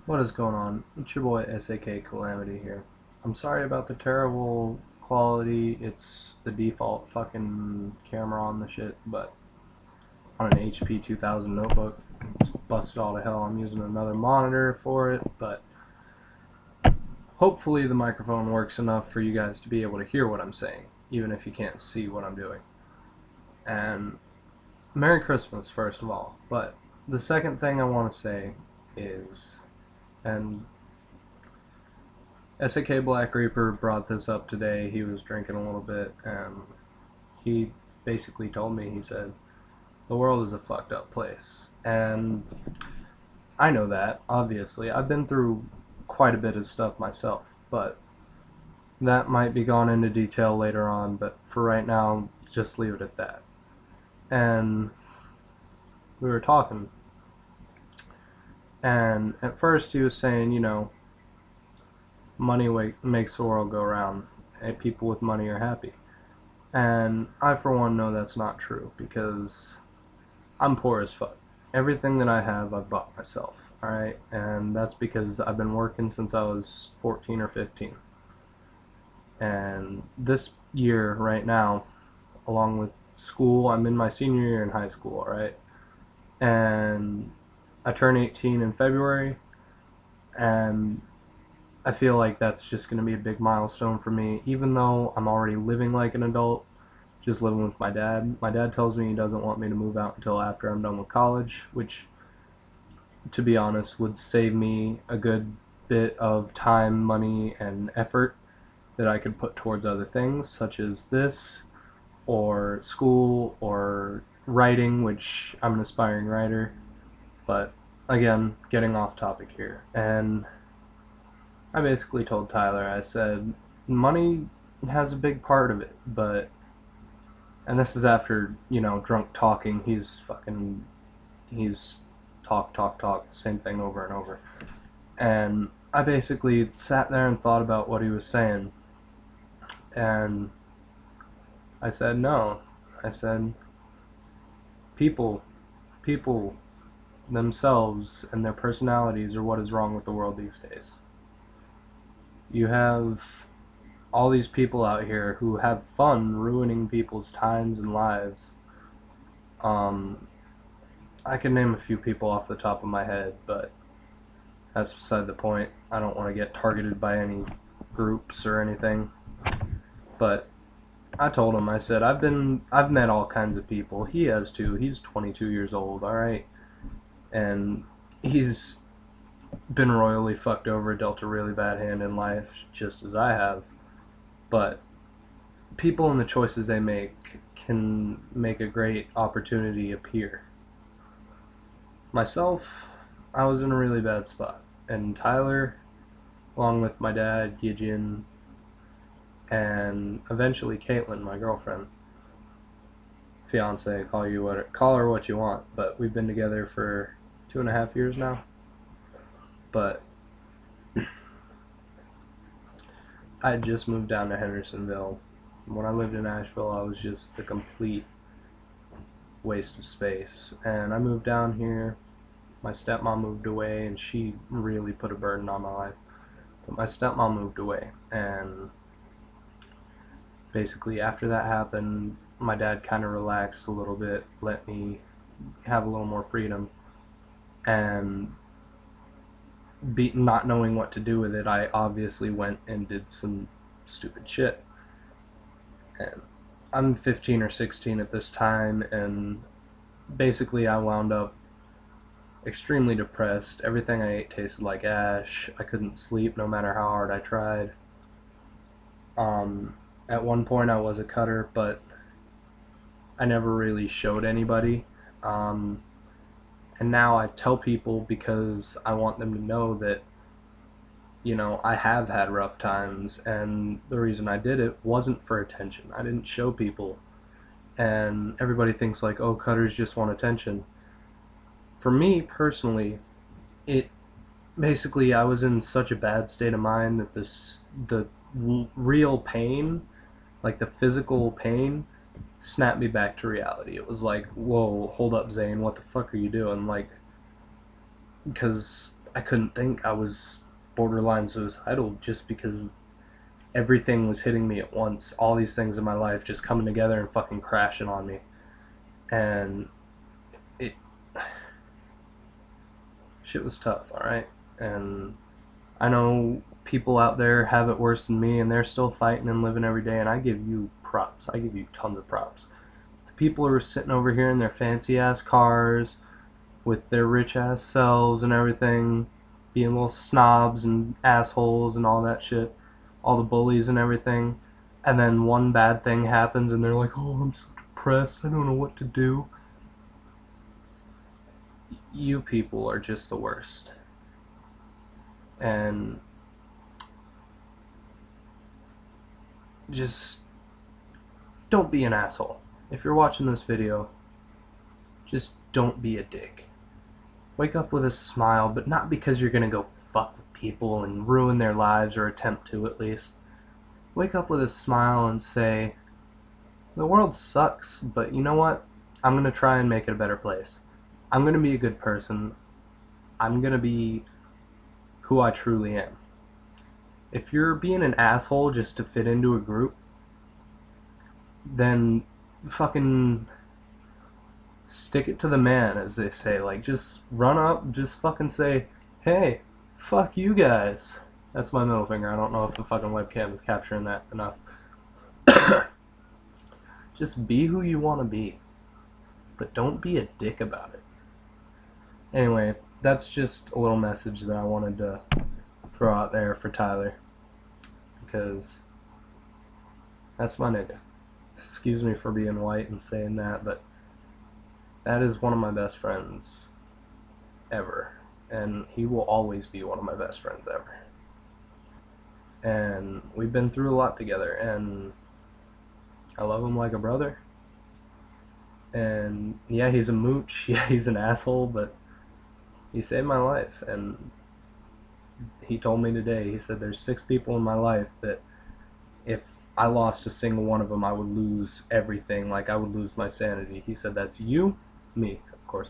What is going on? It's your boy SAK Calamity here. I'm sorry about the terrible quality. It's the default fucking camera on the shit, but on an HP 2000 notebook, it's busted all to hell. I'm using another monitor for it, but hopefully the microphone works enough for you guys to be able to hear what I'm saying, even if you can't see what I'm doing. And Merry Christmas, first of all. But the second thing I want to say is, and SAK Black Reaper brought this up today. He was drinking a little bit, and he basically told me, he said, the world is a fucked up place. And I know that, obviously. I've been through quite a bit of stuff myself, but that might be gone into detail later on, but for right now, just leave it at that. And we were talking, and at first he was saying, money makes the world go round, and people with money are happy. And I, for one, know that's not true because I'm poor as fuck. Everything that I have, I've bought myself, alright? And that's because I've been working since I was 14 or 15. And this year, right now, along with school, I'm in my senior year in high school, alright? And I turn 18 in February, and I feel like that's just going to be a big milestone for me, even though I'm already living like an adult, just living with my dad. My dad tells me he doesn't want me to move out until after I'm done with college, which, to be honest, would save me a good bit of time, money, and effort that I could put towards other things, such as this, or school, or writing, which I'm an aspiring writer. But again, getting off topic here. And I basically told Tyler, I said, money has a big part of it, but, and this is after, drunk talking, he's talk, same thing over and over. And I basically sat there and thought about what he was saying, and I said, no. I said, people, people themselves and their personalities are what is wrong with the world these days. You have all these people out here who have fun ruining people's times and lives. I can name a few people off the top of my head, but that's beside the point. I don't want to get targeted by any groups or anything. But I told him, I said, I've met all kinds of people. He has too. He's 22 years old, alright? And he's been royally fucked over, dealt a really bad hand in life, just as I have. But people and the choices they make can make a great opportunity appear. Myself, I was in a really bad spot. And Tyler, along with my dad, Gideon, and eventually Caitlin, my girlfriend, fiance, call her what you want, but we've been together for 2.5 years now. But I had just moved down to Hendersonville. When I lived in Asheville, I was just a complete waste of space. And I moved down here. My stepmom moved away, and she really put a burden on my life. But my stepmom moved away, and basically after that happened, my dad kind of relaxed a little bit, let me have a little more freedom. And not knowing what to do with it, I obviously went and did some stupid shit. And I'm 15 or 16 at this time, and basically I wound up extremely depressed. Everything I ate tasted like ash. I couldn't sleep no matter how hard I tried. At one point I was a cutter, but I never really showed anybody. And now I tell people because I want them to know that, I have had rough times, and the reason I did it wasn't for attention. I didn't show people. And everybody thinks like, oh, cutters just want attention. For me, personally, it basically, I was in such a bad state of mind that the real pain, like the physical pain, snapped me back to reality. It was like, whoa, hold up, Zane, what the fuck are you doing? Like, because I couldn't think. I was borderline suicidal just because everything was hitting me at once. All these things in my life just coming together and fucking crashing on me. And it shit was tough, alright? And I know people out there have it worse than me and they're still fighting and living every day, and I give you props. I give you tons of props. The people who are sitting over here in their fancy ass cars with their rich ass selves and everything, being little snobs and assholes and all that shit, all the bullies and everything, and then one bad thing happens and they're like, oh, I'm so depressed, I don't know what to do. You people are just the worst. And just don't be an asshole. If you're watching this video, just don't be a dick. Wake up with a smile, but not because you're gonna go fuck with people and ruin their lives, or attempt to at least. Wake up with a smile and say, the world sucks, but you know what? I'm gonna try and make it a better place. I'm gonna be a good person. I'm gonna be who I truly am. If you're being an asshole just to fit into a group, then fucking stick it to the man, as they say. Like, just run up, just fucking say, hey, fuck you guys. That's my middle finger. I don't know if the fucking webcam is capturing that enough. Just be who you want to be, but don't be a dick about it. Anyway, that's just a little message that I wanted to throw out there for Tyler, because that's my nigga. Excuse me for being white and saying that, but that is one of my best friends ever, and he will always be one of my best friends ever. And we've been through a lot together, and I love him like a brother. And yeah, he's a mooch, yeah, he's an asshole, but he saved my life. And he told me today, he said there's 6 people in my life that if I lost a single one of them, I would lose everything. Like, I would lose my sanity. He said that's you, me, of course,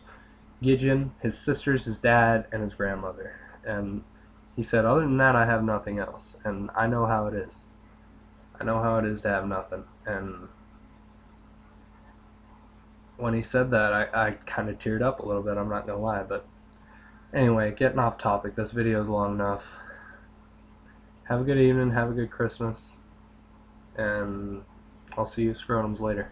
Gideon, his sisters, his dad, and his grandmother. And he said, other than that, I have nothing else. And I know how it is. I know how it is to have nothing. And when he said that, I kind of teared up a little bit, I'm not going to lie. But anyway, getting off topic, this video is long enough. Have a good evening, have a good Christmas, and I'll see you scrotums later.